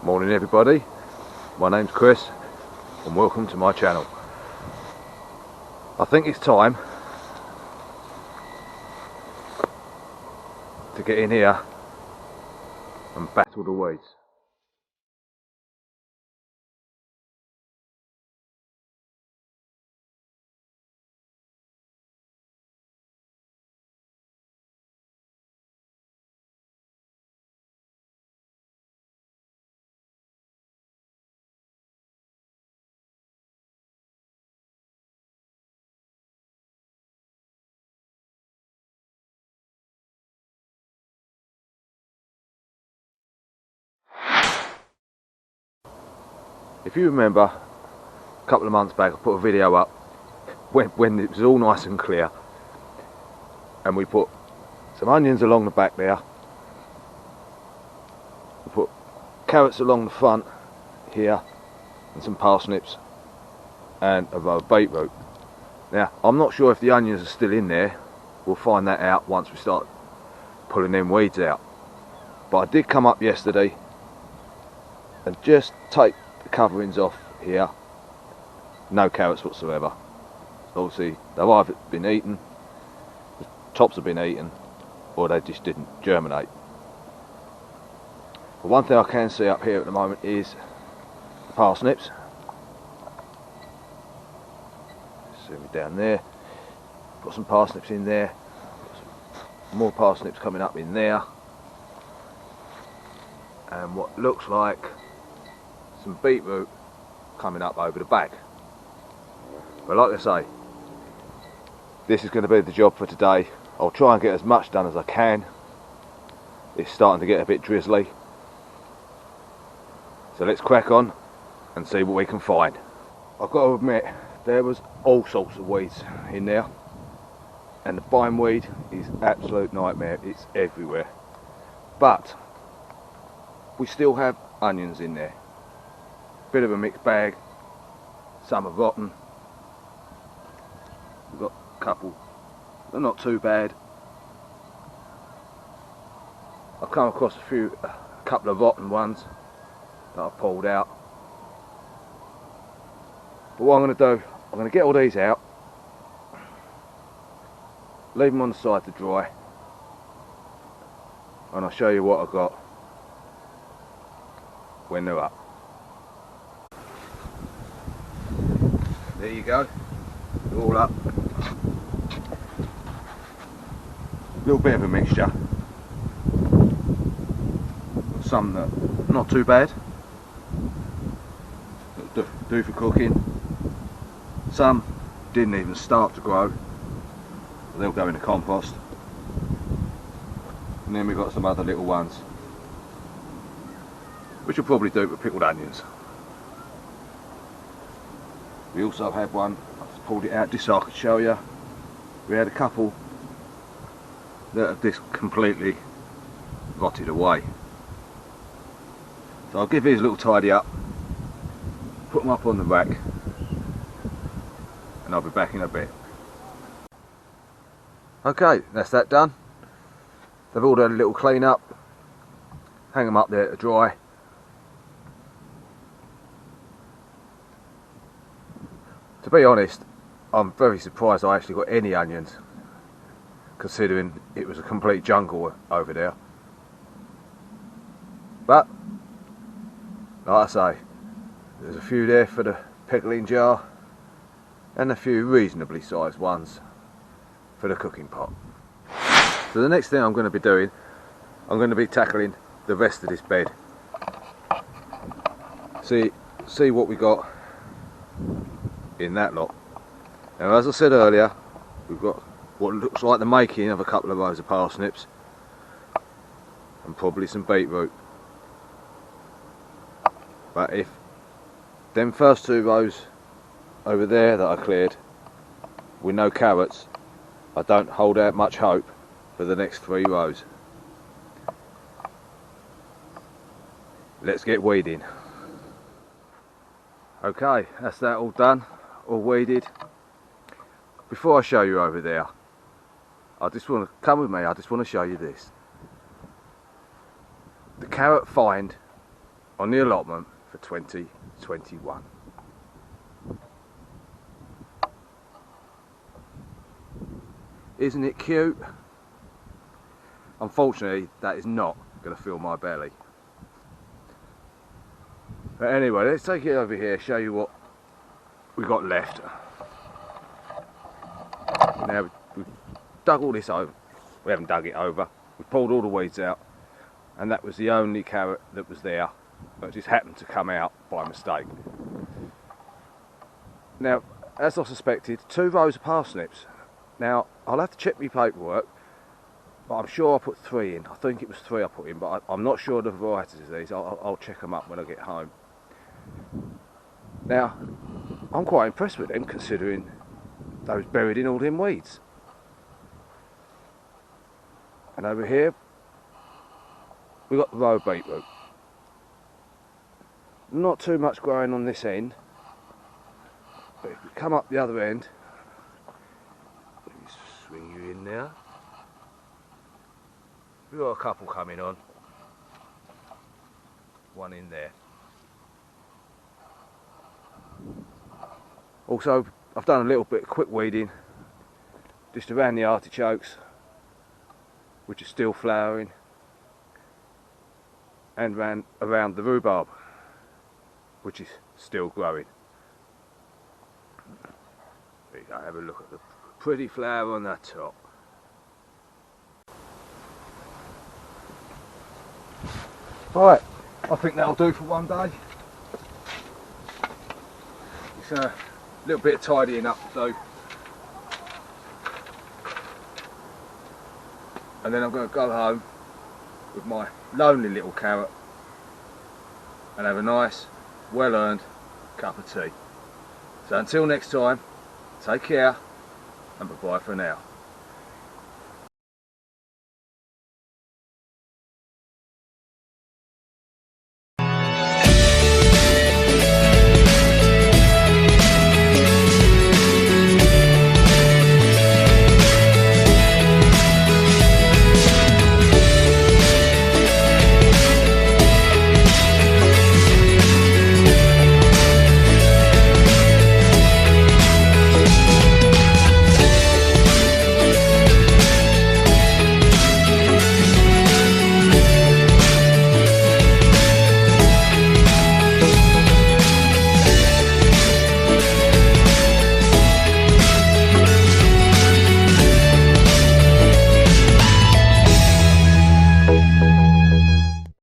Morning everybody, my name's Chris and welcome to my channel. I think it's time to get in here and battle the weeds. If you remember, a couple of months back I put a video up when it was all nice and clear, and we put some onions along the back there, we put carrots along the front here, and some parsnips and a row of beetroot. Now I'm not sure if the onions are still in there, we'll find that out once we start pulling them weeds out. But I did come up yesterday and just take the coverings off here. No carrots whatsoever. Obviously they've either been eaten, the tops have been eaten, or they just didn't germinate. But one thing I can see up here at the moment is the parsnips. See me down there. Got some parsnips in there. Got some more parsnips coming up in there. And what looks like some beetroot coming up over the back. But like I say, this is going to be the job for today. I'll try and get as much done as I can. It's starting to get a bit drizzly, so let's crack on and see what we can find. I've got to admit, there was all sorts of weeds in there, and the bindweed is absolute nightmare. It's everywhere, but we still have onions in there. Bit of a mixed bag. Some are rotten. We've got a couple, they're not too bad. I've come across a couple of rotten ones that I've pulled out. But what I'm going to do, I'm going to get all these out, leave them on the side to dry, and I'll show you what I've got when they're up. There you go, they're all up. A little bit of a mixture. Some that not too bad, do for cooking. Some didn't even start to grow, they'll go in the compost. And then we've got some other little ones which will probably do for pickled onions. We also had one, I've pulled it out just so I could show you. We had a couple that have just completely rotted away. So I'll give these a little tidy up, put them up on the rack, and I'll be back in a bit. Okay, that's that done. They've all done a little clean up, hang them up there to dry. To be honest, I'm very surprised I actually got any onions, considering it was a complete jungle over there. But like I say, there's a few there for the pickling jar and a few reasonably sized ones for the cooking pot. So the next thing I'm going to be doing, I'm going to be tackling the rest of this bed. See what we got in that lot. Now, as I said earlier, we've got what looks like the making of a couple of rows of parsnips and probably some beetroot. But if them first two rows over there that I cleared with no carrots, I don't hold out much hope for the next 3 rows. Let's get weeding. Okay, that's that all done, all weeded. Before I show you over there, I just want to come with me. I just want to show you this. The carrot find on the allotment for 2021. Isn't it cute? Unfortunately, that is not going to fill my belly. But anyway, let's take it over here, show you what we got left. Now we've dug all this over. We haven't dug it over. We pulled all the weeds out, and that was the only carrot that was there. But it just happened to come out by mistake. Now, as I suspected, 2 rows of parsnips. Now, I'll have to check my paperwork, but I'm sure I put 3 in. I think it was 3 I put in, but I'm not sure the varieties of these. I'll check them up when I get home. Now, I'm quite impressed with them, considering they was buried in all them weeds. And over here, we got the row of beetroot. Not too much growing on this end, but if we come up the other end, let me swing you in there. We've got a couple coming on. One in there. Also, I've done a little bit of quick weeding just around the artichokes, which are still flowering, and around the rhubarb, which is still growing. There you go, have a look at the pretty flower on that top. Right, I think that'll do for one day. It's a little bit of tidying up to do. And then I'm going to go home with my lonely little carrot and have a nice, well-earned cup of tea. So until next time, take care and bye-bye for now.